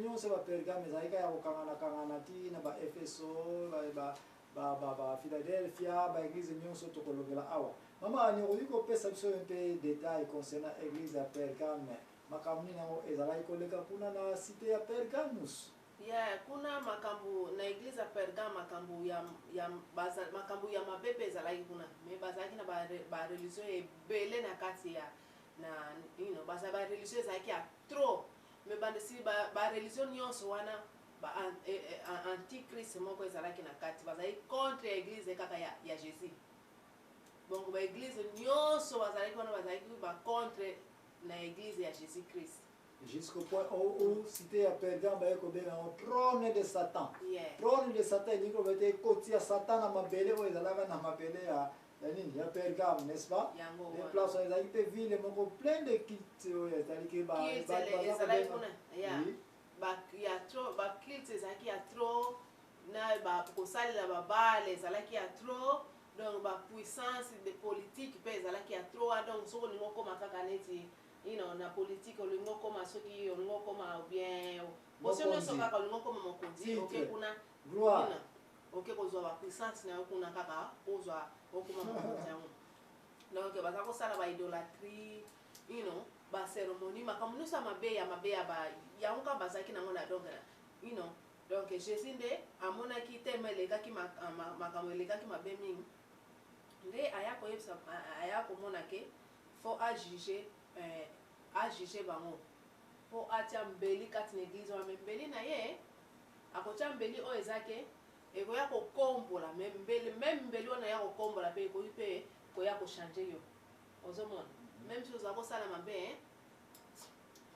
nyonso ba Pergame zaika ya kokangana ti na ba Efeso ba Philadelphia ba église nyonso tokolobela awa mama ani oyiko pesa biso mpe détail concernant église ya Pergame makambo nango ezalaki koleka kuna na cité ya Pergamus. Yeah, kuna makambo na église ya Pergame makambo ya mabepe ezalaki kuna me bazalaki na ba religion ebele na kati ya na baza ba religion ezalaki ya trop me bandesi ba religion nyonso wana ba antichrist moko ezalaki na kati bazalaki contre église kaka ya Jésus. Donc ba église nyonso bazalaki wana bazalaki ba contre na église ya Jésus Christ. Jusqu'au point où cité à Pergame un trône de Satan. Yeah. Trône de Satan, il dit que côté à Satan à Mabele ou ils allaient à Mabele à Pergame, n'est-ce pas? Les places où ils allaient ville moko plein de kits, c'est-à-dire que bah il y a trop bah kits c'est y a trop na bah pour ça la bas les allaient y a trop donc bah puissance de politique peut ils allaient y a trop donc so ni moko makaka neti na politique olingo koma soki olingo koma bien osio so kaka olingo koma mokonzi oke kuna gloire oke kozwa ba puissance na kuna kaka ozwa okoma mokonzi yango donc baza ko sala ba idolâtrie ba cérémonie makambo nyonso mabe ba yango ka bazaki nango na donc donc Jésus nde amonaki teme elekaki makambo elekaki mabe mingi nde aya komona ke faut ajuger bango po atia mbeli kati na église wa mbeli na ye akotia mbeli o ezake ekoya kokombola même mbeli wana ya kokombola pe ekoyi pe koya ko changer yo ozomona même si ozako sala mabe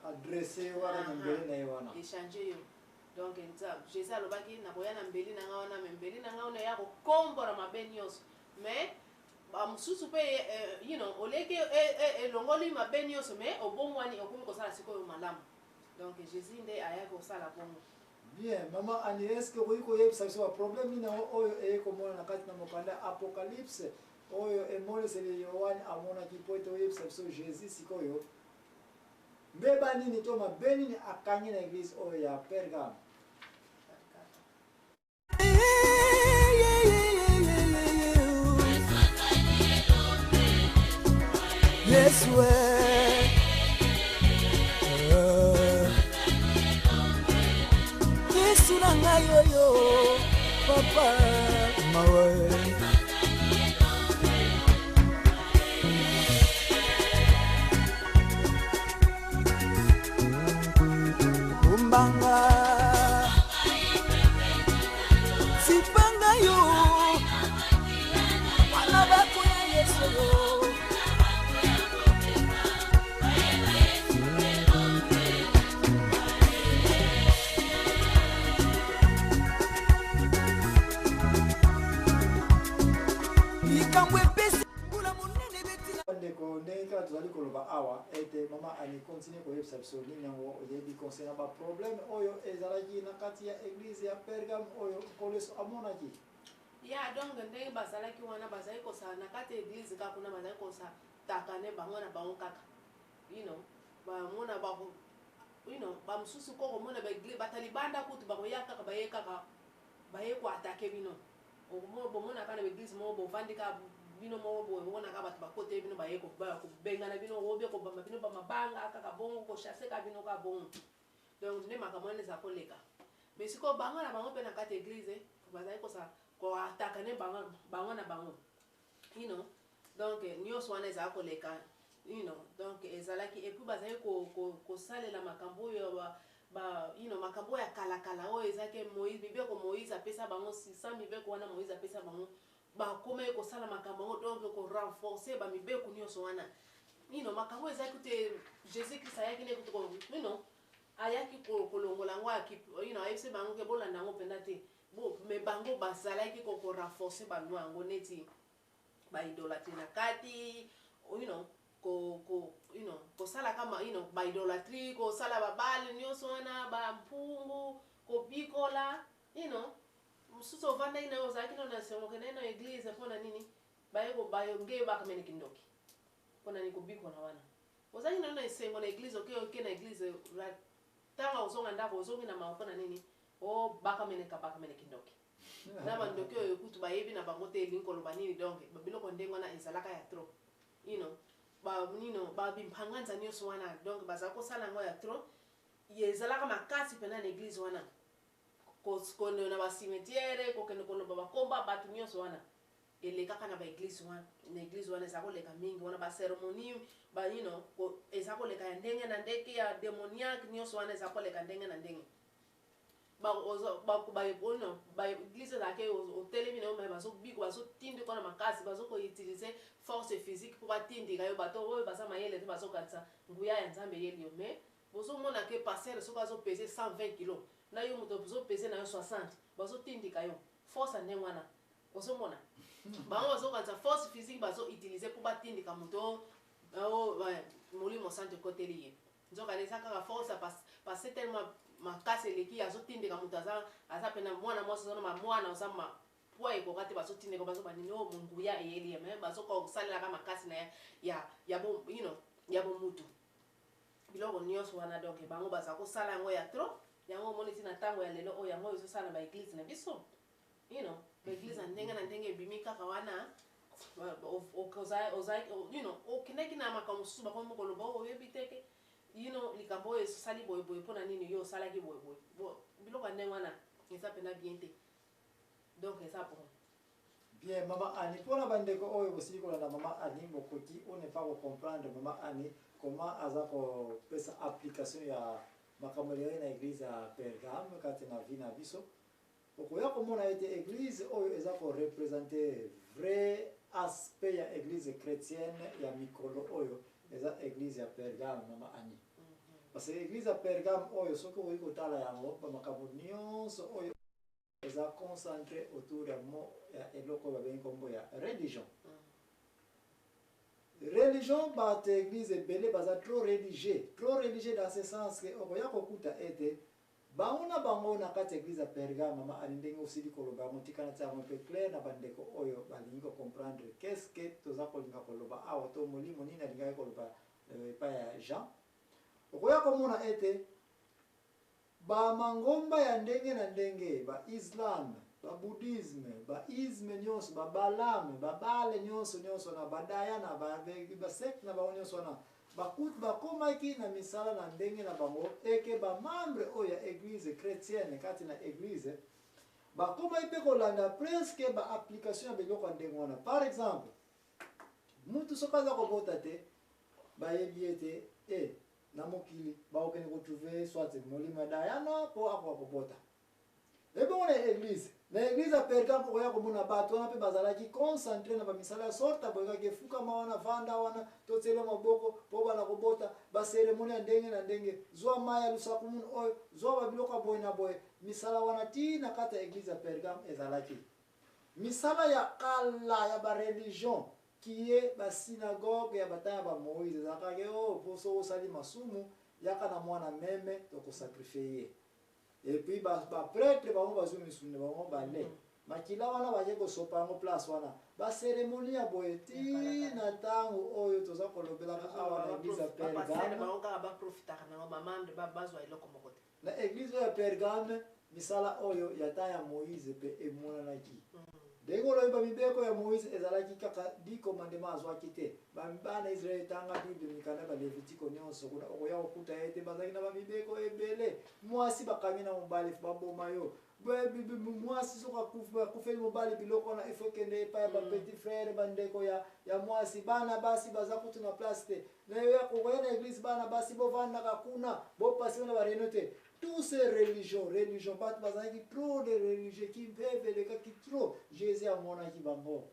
adresser wana na mbeli na ye wana e changer yo donc nza Jésus alobaki na koya na mbeli na nga wana mbeli na nga wana ya kokombola mabe nyonso mais mususu pe oleke elongoli mabe nyonso me obongwani okomi kosala sikoyo malamu donc Jésus nde ayaki kosala bongo. Bien mama ani est-ce que oyi koyebisa biso baproblème nini oyo eyekomona na kati na mokanda apocalypse oyo emoleseli yohane amonaki po ete oyebisa biso Jésus sikoyo mbeba nini to mabe nini akangi na église oyo ya Pergame. Yes, Yesu nanga yo papa mawe umbanga sipanga yo wana bako ya Yesu yo ndenge tozali koloba awa ete mama ani continue koyebisa biso nini yango oyebi concernant baproblème oyo ezalaki na kati ya église ya Pergame oyo koleso amonaki ya donc ndenge bazalaki wana bazali kosala na kati ya église kaka kuna bazali kosatakane bango na bango kaka bamona bamosusu koko mona batalibanda kutu bakoya kaka baye koatake bino bomona kana baeglise moko bovandi kaka bino moko boyebona kaka bato bakote bino baye kobengana bino obe kobamba bino bamabanga kaka bongo kochasse kaka bino kaka bongo donc nde makambo wana eza koleka mais sikoyo bango na bango mpe na kati église bazali koatakane bango na bango donc nyonso wana ezala koleka donc ezalaki epuis bazali kosalela makambo oyo makambo ya kalakala oyo ezalaki mibeko Moïse apesa bango 600 mibeko wana Moïse apesa bango bakoma kosala makambo yango donc korenforcer bamibeko nyonso wana makambo ezalaki te Jésus Christ ayaki ne kutu ayaki kolongola yango ayebise bango ke bolanda yango mpenza te me bango bazalaki korenforcer bango yango neti baidolâtrie na kati kosala kama baidolâtrie kosala babale nyonso wana bampungu kobikola mosusu ovandaki na yo ozalaki no na semokende na église mpona nini bayonge bakameneki ndoki mpona nini kobikola wana ozalaki nano na esengo na église oke na église tanga uzonga ndako uzongi na maoko na nini o baka mene kindoki na bandoki oyo kutu bayebi na bango te elingi koloba nini donc babiloko ndenge wana ezalaka ya trop bimpanganza nyonso wana donc bazala kosala yango ya trop ezalaka makasi mpena na église wana kokende na basimetiere kokende koloba bakomba bato nyonso wana elekaka na baeglise wana na église wana eza koleka mingi wana baceremonie eza koleka ya ndenge na ndenge ya démoniaque nyonso wana eza koleka ndenge na ndenge baeglise ezalaki otelemi na yo me bazobiko bazotindika na makasi bazokoutilize force physique mpo batindika yo bato oyo baza mayele te bazokanisa nguya ya nzambe eyeli yo me bozomona ke passer soki azopese 120 kilo na yo moto bozopese na yo 60 bazotindika yo force ndenge wana ozomona bango bazokanisa force physique bazoutilize mpo batindika moto molimo santo ekoteli ye nzoka eza kaka force pase tellement makasi eleki azotindika moto aza pena mwana mwasi ozana mwana oza poa ekoka te bazotindika bazobanini o monguya eyeli ye me bazokosalelaka makasi na ya bomutu biloko nyonso wana donc bango baza kosala yango ya trop yango omoni ntina ntango ya lelo oyo yango ezosala na baeglise na biso baeglise na ndenge na ndenge ebimi kaka wana okendaki na makambo mosusu bakomi koloba oyebi teke likambo oyo esali boyeboye mpona nini yo osalaki boyeboye biloko ya ndenge wana eza mpena bien te donc eza bon bien mama Annie mpona bandeko oyo bosili kolanda mama Annie bokoki on ne pas comprendre mama Annie comment aza kopesa application ya makambo elei na église ya Pergame kati na vi na biso okoya komona ete église oyo eza korepresente vrai aspect ya église chrétienne ya mikolo oyo eza église ya Pergame mama Annie parce que église ya Pergame oyo soki okoki kotala yango bamakambo nyonso oyo eza concentré autour ya eloko oyo babengi kombo ya religion religion bato église ebele baza trop religieux dans ce sens que okoya kokuta ete bango na bango na kati église ya Pergame mama Annie ndenge osili koloba yango tikana ti yango mpe clair na bandeko oyo balingi kocomprendre qu'est-ce que toza kolinga koloba awa to molimo nini alingaki koloba epai ya Jean okoya komona ete bamangomba ya ndenge na ndenge baislam babouddhisme baisme nyonso babalame babale nyonso na badayana basekte na bango nyonso wana bakomaki na misala na ndenge na bango eke bamembre oyo ya église chrétienne kati na église bakomaki mpe kolanda presque baapplication ya biloko ya ndenge wana par exemple mutu soki aza kobota te bayebi ete na mokili bakokende kotrouve soit molimo ya dayana mpo akoka kobota ebongo na église ya Pergame okoya komona bato wana mpe bazalaki concentré na bamisala ya sorte boyekaki efukama wana vanda wana totsela maboko mpo bana kobota baseremoni ya ndenge na ndenge zwa mai ya lusaku munu oyo zwa babiloko ya boye na boye misala wana ti na kati ya église ya Pergame ezalaki misala ya kala ya bareligion kiye basynagogue ya batanga ya bamoïse ezalakaki mpo so osali masumu yaka na mwana meme tokosakrifie ye epuis baprêtre bango bazwi misuni bango bale makila wana baye kosopa yango place wana baseremoni ya boye ti na ntango oyo toza kolobelaka awa na église ya Pergame na église ya Pergame misala oyo ya ntan ya Moïse mpe emonanaki ndenge olobi bamibeko ya Moïse ezalaki kaka 10 commandement azwaki te bana Israel etanga bible mikanda balevitiko nyonso kuna okoya kokuta ete bazalaki na bamibeko ebele mwasi bakangi na mobali baboma yo mwasi soki akufeli mobali biloko wana ifo kende epai ya bapetit frère bandeko ya mwasi bana basi baza kutu na place te okoya na église bana basi bovandaka kuna bopasi na bareno te tous ces religion bato bazalaki trop de religieux qui peuvent elekaki trop Jésus amonaki bango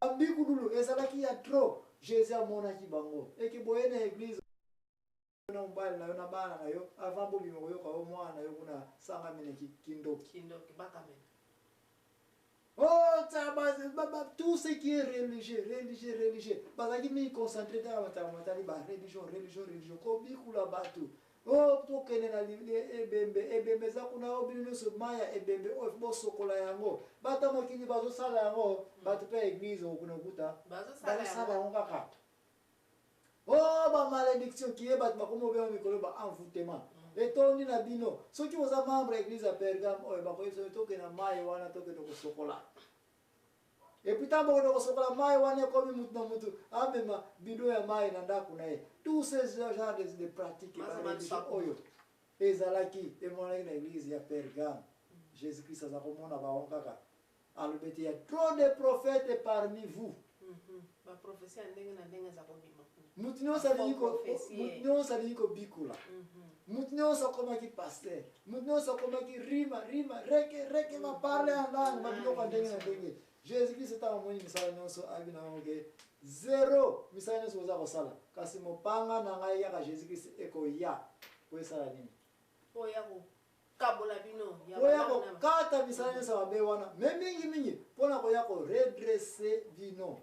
bambikudulu ezalaki ya trop Jésus amonaki bango eke boye na église na mobali na yo na bana na yo avant bobima koyoka yo mwana na yo kuna sanga mene kindoki bakamene tout ce qui est religieux bazalaki mi concentré ta batanga matali ba religion kobikula bato tokende na ebembe eza kuna obino nyonso mai ya ebembe oyo bosokola yango bato mokili bazosala yango bato mpe église okuna okuta bazosala yango kaka oh ba malédiction qui est bat ba comme be mikolo ba envoûtement et tondi na bino soki oza membre église à Pergame oyo ba ko to ke na mai wana to ke to sokola et puis tambo ko sokola mai wana comme mutu na mutu amema bido ya mai na ndako na ye tous ces genres de pratiques oyo ezalaki emonaki na église ya Pergame Jésus Christ aza komona ba kaka alobeti ya trop de prophètes parmi vous ba prophétie ndenge na ndenge za kobima mutu nyonso alingi kobikula mutu nyonso akomaki pasteur mutu nyonso akomaki rima reke baparle ya ndanga babiloko ndenge na ndenge Jésus Christ ata omoni misala nyonso abi na yango zero misala nyonso oza kosala kasi mopanga na ngai yaka Jésus Christ ekoya po esala nini oya kabola bino oya kokata misala nyonso mabe wana me mingi mpona koya koredresse bino